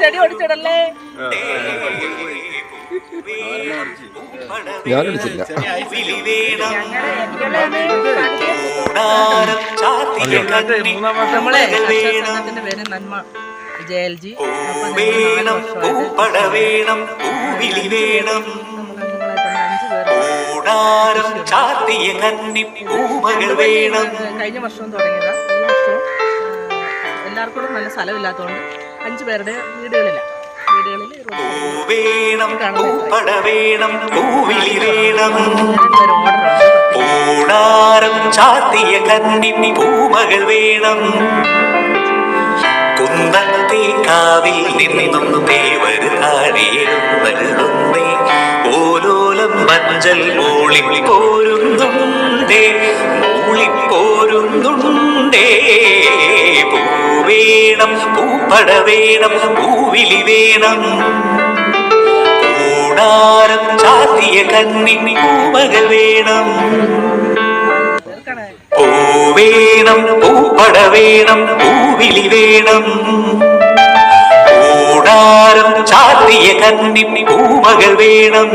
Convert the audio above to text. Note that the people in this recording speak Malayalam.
ചെടി ഓടിച്ചിടല്ലേ. ഞാനടിച്ചില്ല. നമ്മളെ സംഘത്തിന്റെ പേര് നന്മ JLG. കഴിഞ്ഞ വർഷവും തുടങ്ങിയതാ. ഈ വർഷവും എല്ലാവർക്കും നല്ല സ്ഥലമില്ലാത്തതുകൊണ്ട് 5 പേരുടെ വീടുകളിൽ കുന്നത്തേക്കാവിൽ നിന്നും തേവർ താഴെഴുന്നള്ളുന്നേ ഓലോലം മഞ്ചൽ മൂളിപ്പോരുന്നുണ്ടേ മൂളിപ്പോരുന്നുണ്ടേ. പൂവേണം പൂപ്പട വേണം പൂവിളി വേണം കൂടാരം ചാത്തിയ കന്നി പൂമകൾ വേണം. പൂവേണം പൂപ്പട വേണം പൂവിളി വേണം കൂടാരം ചാത്തിയ കന്നി പൂമകൾ വേണം.